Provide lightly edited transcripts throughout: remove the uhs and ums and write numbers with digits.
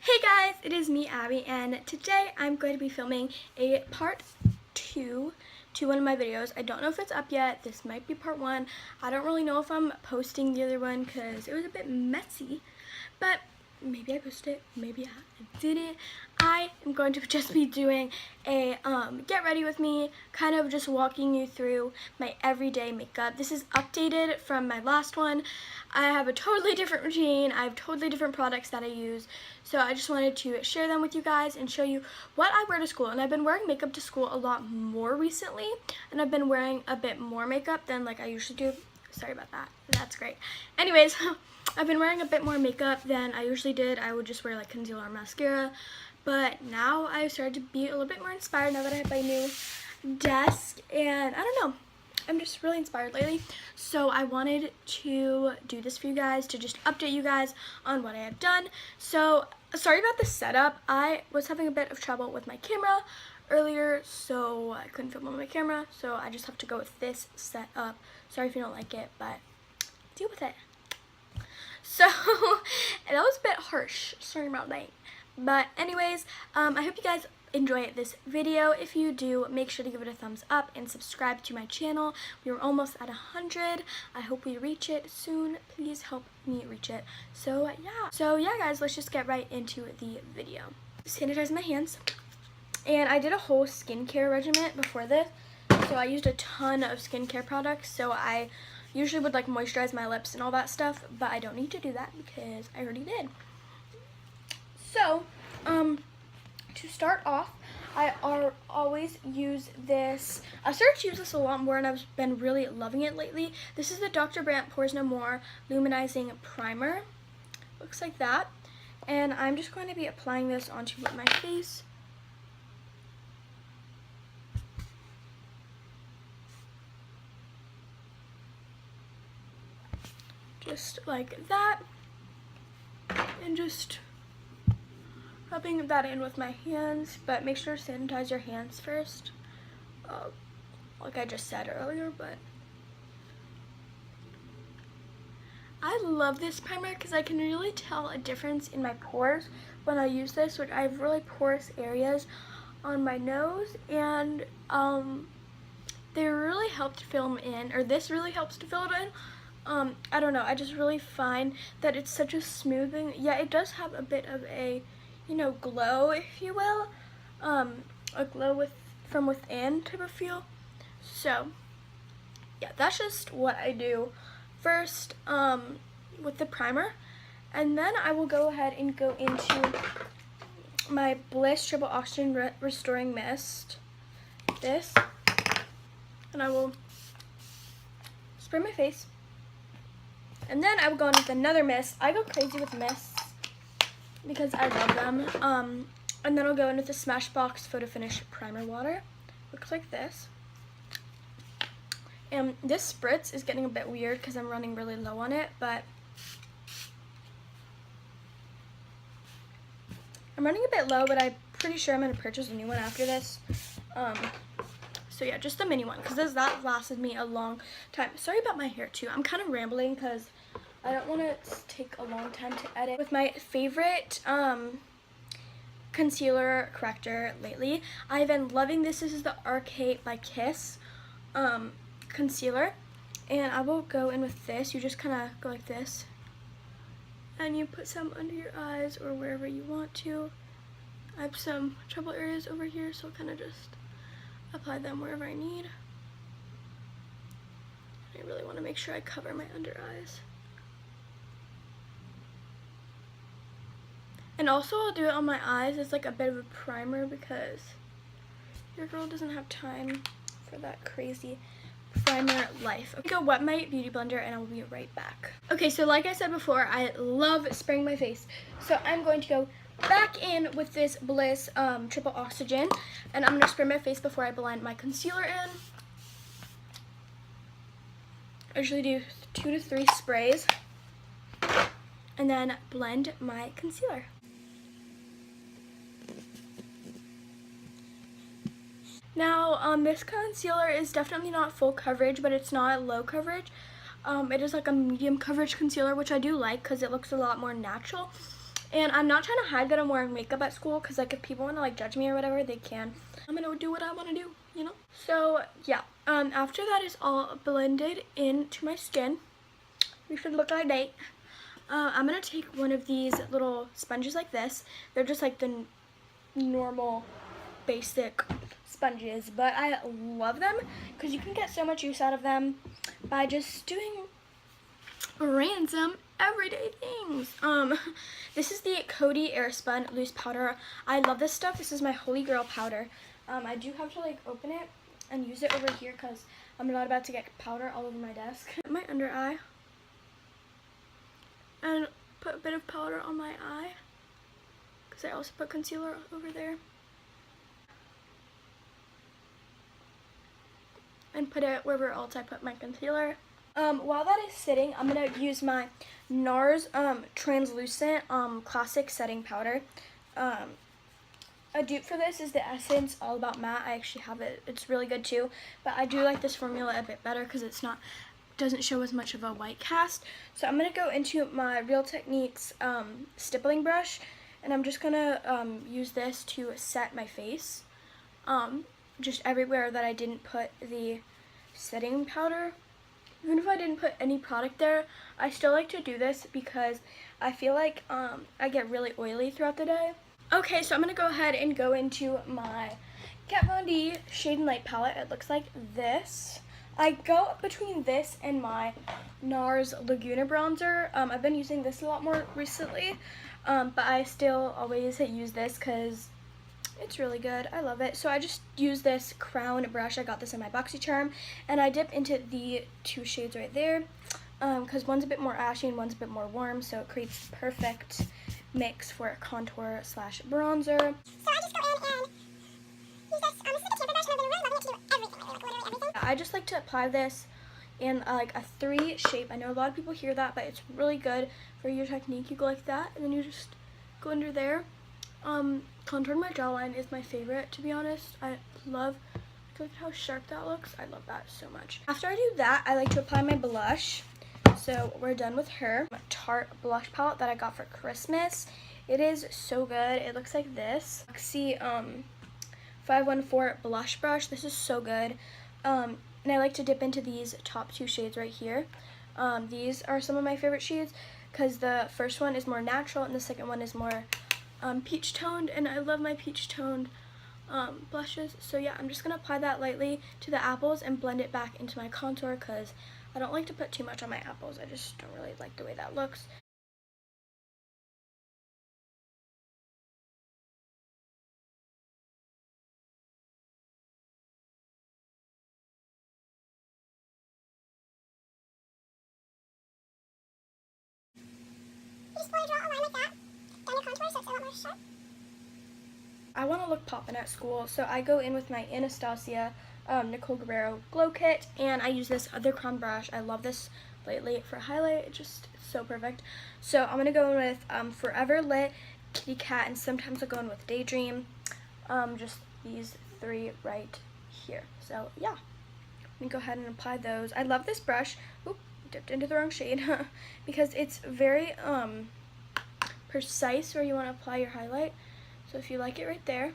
Hey guys, it is me, Abby, and today I'm going to be filming a part 2 to one of my videos. I don't know if it's up yet. This might be part 1. I don't really know if I'm posting the other one because it was a bit messy, but maybe I posted it, maybe I didn't. I am going to just be doing a get ready with me, kind of just walking you through my everyday makeup. This is updated from my last one. I have a totally different routine. I have totally different products that I use. So I just wanted to share them with you guys and show you what I wear to school. And I've been wearing makeup to school a lot more recently. And I've been wearing a bit more makeup than like I usually do. Sorry about that. That's great. Anyways, I've been wearing a bit more makeup than I usually did. I would just wear like concealer or mascara. But now I've started to be a little bit more inspired now that I have my new desk. And I don't know. I'm just really inspired lately, so I wanted to do this for you guys, to just update you guys on what I have done. So sorry about the setup. I was having a bit of trouble with my camera earlier, so I couldn't film on my camera, so I just have to go with this setup. Sorry if you don't like it, but deal with it. So that was a bit harsh, sorry about that. But anyways, I hope you guys enjoy this video. If you do, make sure to give it a thumbs up and subscribe to my channel. We are almost at 100. I hope we reach it soon. Please help me reach it. So yeah guys, let's just get right into the video. Sanitize my hands, and I did a whole skincare regimen before this, so I used a ton of skincare products. So I usually would like moisturize my lips and all that stuff, but I don't need to do that because I already did. So to start off, I always use this. I started to use this a lot more, and I've been really loving it lately. This is the Dr. Brandt Pores No More Luminizing Primer. Looks like that. And I'm just going to be applying this onto my face. Just like that. And just rubbing that in with my hands, but make sure to sanitize your hands first, like I just said earlier. But I love this primer because I can really tell a difference in my pores when I use this, which I have really porous areas on my nose, and they really help to fill them in, or this really helps to fill it in. I don't know, I just really find that it's such a smoothing. Yeah, it does have a bit of a, you know, glow, if you will, a glow from within type of feel. So yeah, that's just what I do first with the primer, and then I will go ahead and go into my Bliss Triple Oxygen Restoring Mist, this, and I will spray my face, and then I will go in with another mist. I go crazy with mists because I love them. And then I'll go in with the Smashbox Photo Finish Primer Water. Looks like this. And this spritz is getting a bit weird because I'm running really low on it, but I'm running a bit low, but I'm pretty sure I'm going to purchase a new one after this. So yeah, just the mini one, because that lasted me a long time. Sorry about my hair too. I'm kind of rambling because I don't want to take a long time to edit. With my favorite concealer corrector lately, I've been loving this. This is the Arcade by Kiss concealer, and I will go in with this. You just kind of go like this, and you put some under your eyes or wherever you want to. I have some trouble areas over here, so I'll kind of just apply them wherever I need. I really want to make sure I cover my under eyes. And also I'll do it on my eyes as like a bit of a primer because your girl doesn't have time for that crazy primer life. Okay, go wet my beauty blender and I will be right back. Okay, so like I said before, I love spraying my face. So I'm going to go back in with this Bliss Triple Oxygen, and I'm going to spray my face before I blend my concealer in. I usually do 2 to 3 sprays and then blend my concealer. Now, this concealer is definitely not full coverage, but it's not low coverage. It is like a medium coverage concealer, which I do like because it looks a lot more natural. And I'm not trying to hide that I'm wearing makeup at school, because like if people want to like judge me or whatever, they can. I'm gonna do what I want to do, you know. So yeah, after that is all blended into my skin, we should look like that. I'm gonna take one of these little sponges like this. They're just like the normal basic sponges, but I love them because you can get so much use out of them by just doing random everyday things. This is the Coty Airspun Loose Powder. I love this stuff. This is my holy grail powder. I do have to like open it and use it over here because I'm not about to get powder all over my desk. My under eye. And put a bit of powder on my eye because I also put concealer over there. And put it wherever else I put my concealer. While that is sitting, I'm going to use my NARS Translucent Classic Setting Powder. A dupe for this is the Essence All About Matte. I actually have it. It's really good too. But I do like this formula a bit better because it's doesn't show as much of a white cast. So I'm going to go into my Real Techniques stippling brush. And I'm just going to use this to set my face. Just everywhere that I didn't put the setting powder. Even if I didn't put any product there, I still like to do this because I feel like I get really oily throughout the day. Okay, so I'm going to go ahead and go into my Kat Von D Shade and Light palette. It looks like this. I go between this and my NARS Laguna bronzer. I've been using this a lot more recently, but I still always use this because it's really good. I love it. So I just use this crown brush. I got this in my BoxyCharm, and I dip into the two shades right there because one's a bit more ashy and one's a bit more warm, so it creates the perfect mix for a contour slash bronzer. So I just go in and use this. This is like a camera brush, and I'm really loving it to do everything, like literally everything. I just like to apply this in like a 3 shape. I know a lot of people hear that, but it's really good for your technique. You go like that, and then you just go under there. Contouring my jawline is my favorite, to be honest. I love, look at how sharp that looks. I love that so much. After I do that, I like to apply my blush. So we're done with her. Tarte blush palette that I got for Christmas. It is so good. It looks like this. See, 514 blush brush. This is so good. And I like to dip into these top 2 shades right here. These are some of my favorite shades because the first one is more natural and the second one is more peach toned, and I love my peach toned blushes. So yeah, I'm just gonna apply that lightly to the apples and blend it back into my contour because I don't like to put too much on my apples. I just don't really like the way that looks. Just want to draw a line like that down your contour so it's a lot more sharp. I want to look poppin' at school, so I go in with my Anastasia Nicole Guerrero Glow Kit, and I use this other crown brush. I love this lately for highlight. It's so perfect. So I'm going to go in with Forever Lit, Kitty Cat, and sometimes I'll go in with Daydream. Just these 3 right here. So yeah, let me go ahead and apply those. I love this brush. Oop, dipped into the wrong shade because it's very precise where you want to apply your highlight. So if you like it right there,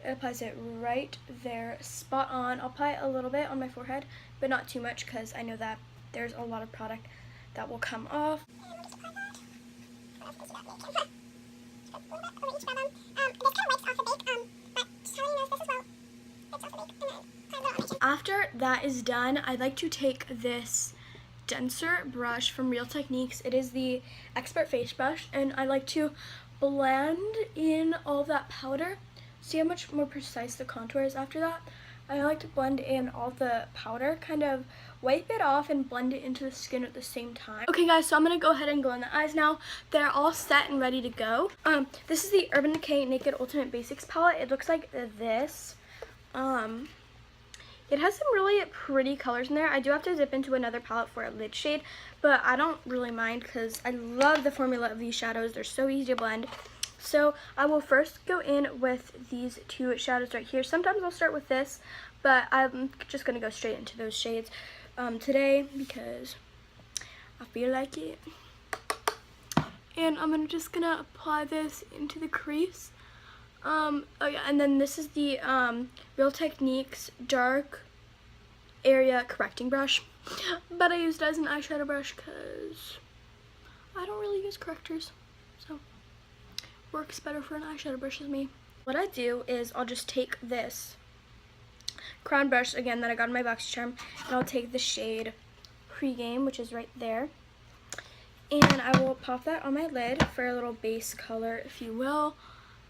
it applies it right there, spot on. I'll apply it a little bit on my forehead, but not too much because I know that there's a lot of product that will come off. After that is done, I like to take this denser brush from Real Techniques. It is the Expert Face Brush, and I like to blend in all that powder. See how much more precise the contour is after that? I like to blend in all the powder, kind of wipe it off and blend it into the skin at the same time. Okay guys, so I'm going to go ahead and go on the eyes now. They're all set and ready to go. This is the Urban Decay Naked Ultimate Basics palette. It looks like this. It has some really pretty colors in there. I do have to dip into another palette for a lid shade, but I don't really mind because I love the formula of these shadows. They're so easy to blend. So I will first go in with these 2 shadows right here. Sometimes I'll start with this, but I'm just going to go straight into those shades today because I feel like it. And I'm just gonna apply this into the crease. Oh yeah, and then this is the Real Techniques Dark Area Correcting Brush. But I used it as an eyeshadow brush because I don't really use correctors. So, works better for an eyeshadow brush with me. What I do is I'll just take this crown brush, again, that I got in my BoxyCharm, and I'll take the shade Pregame, which is right there. And I will pop that on my lid for a little base color, if you will,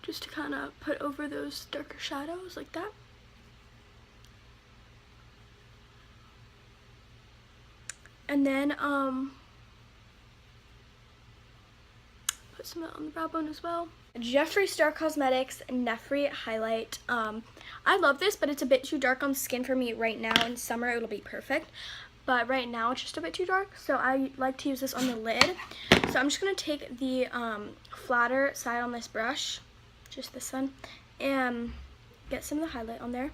just to kind of put over those darker shadows like that. And then put some of that on the brow bone as well. Jeffree Star Cosmetics Nefri Highlight. I love this, but it's a bit too dark on skin for me right now. In summer, it'll be perfect. But right now, it's just a bit too dark, so I like to use this on the lid. So I'm just going to take the flatter side on this brush, just this one, and get some of the highlight on there.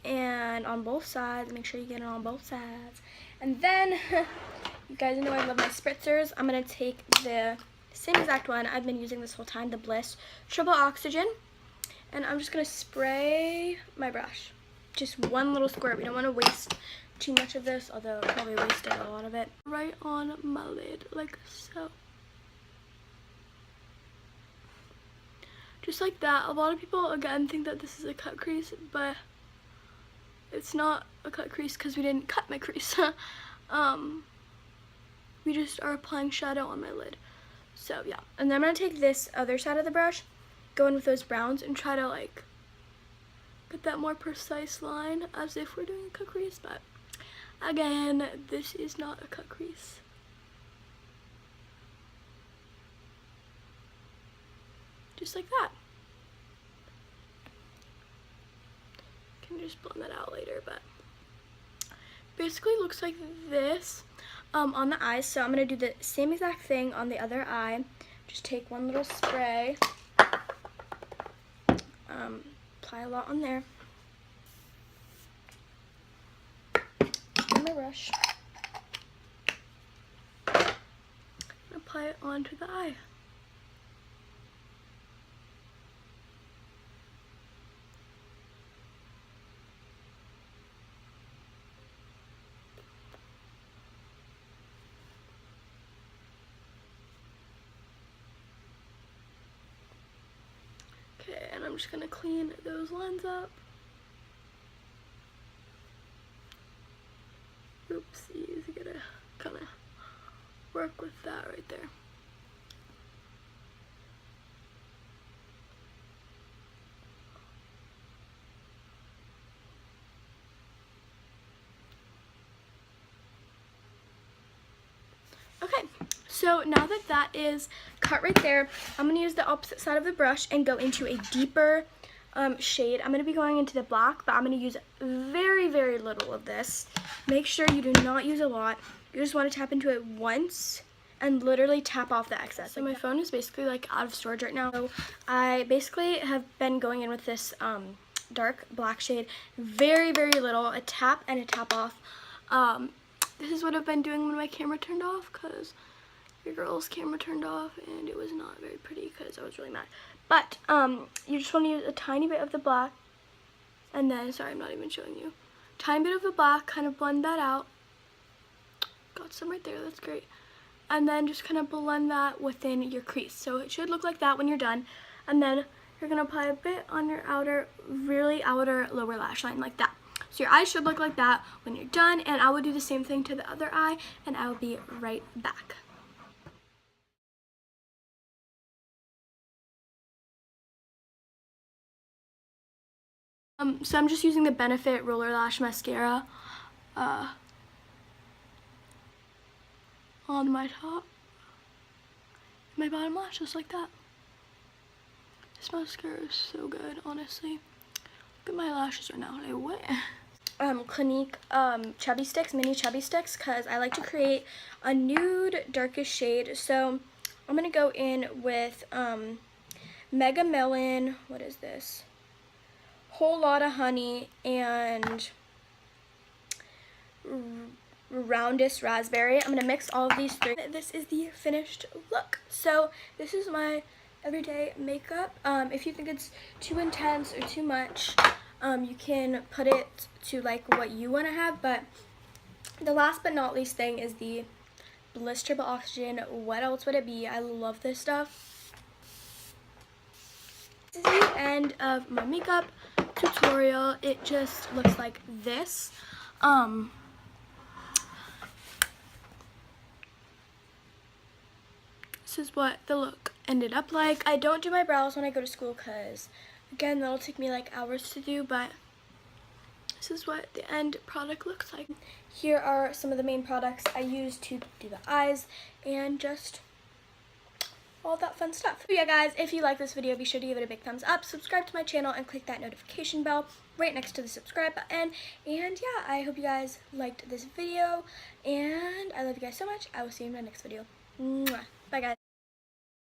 And on both sides, make sure you get it on both sides. And then, you guys know I love my spritzers. I'm going to take the same exact one I've been using this whole time, the Bliss Triple Oxygen. And I'm just going to spray my brush. Just one little squirt. We don't want to waste too much of this, although I probably wasted a lot of it. Right on my lid, like so. Just like that. A lot of people, again, think that this is a cut crease, but it's not a cut crease because we didn't cut my crease. We just are applying shadow on my lid. So yeah, and then I'm going to take this other side of the brush, go in with those browns, and try to like get that more precise line as if we're doing a cut crease, but again, this is not a cut crease. Just like that. Can just blend that out later, but basically looks like this on the eyes. So I'm going to do the same exact thing on the other eye. Just take one little spray, apply a lot on there. My brush, and apply it onto the eye. Okay, and I'm just gonna clean those lines up. Oopsies, I gotta kind of work with that right there. Okay, so now that that is cut right there, I'm going to use the opposite side of the brush and go into a deeper shade. I'm going to be going into the black, but I'm going to use very, very little of this. Make sure you do not use a lot. You just want to tap into it once and literally tap off the excess. So my phone is basically like out of storage right now. So I basically have been going in with this dark black shade. Very, very little. A tap and a tap off. This is what I've been doing when my camera turned off, because your girl's camera turned off and it was not very pretty because I was really mad. But you just want to use a tiny bit of the black, and then, sorry, I'm not even showing you. Tiny bit of the black, kind of blend that out. Got some right there, that's great. And then just kind of blend that within your crease. So it should look like that when you're done. And then you're going to apply a bit on your outer, really outer lower lash line, like that. So your eyes should look like that when you're done, and I will do the same thing to the other eye, and I will be right back. So I'm just using the Benefit Roller Lash Mascara on my top, my bottom lash, just like that. This mascara is so good, honestly. Look at my lashes right now, they wet. Clinique chubby sticks, mini chubby sticks, because I like to create a nude darkish shade. So I'm gonna go in with Mega Melon, what is this, Whole Lot of Honey, and roundest raspberry. I'm going to mix all of these three. This is the finished look. So this is my everyday makeup. If you think it's too intense or too much, you can put it to like what you want to have. But the last but not least thing is the Bliss Triple Oxygen. What else would it be? I love this stuff. This is the end of my makeup tutorial. It just looks like this. This is what the look ended up like. I don't do my brows when I go to school because, again, that'll take me like hours to do, but this is what the end product looks like. Here are some of the main products I use to do the eyes and just all that fun stuff. So yeah, guys, if you like this video, be sure to give it a big thumbs up, subscribe to my channel, and click that notification bell right next to the subscribe button. And yeah, I hope you guys liked this video, and I love you guys so much. I will see you in my next video. Mwah.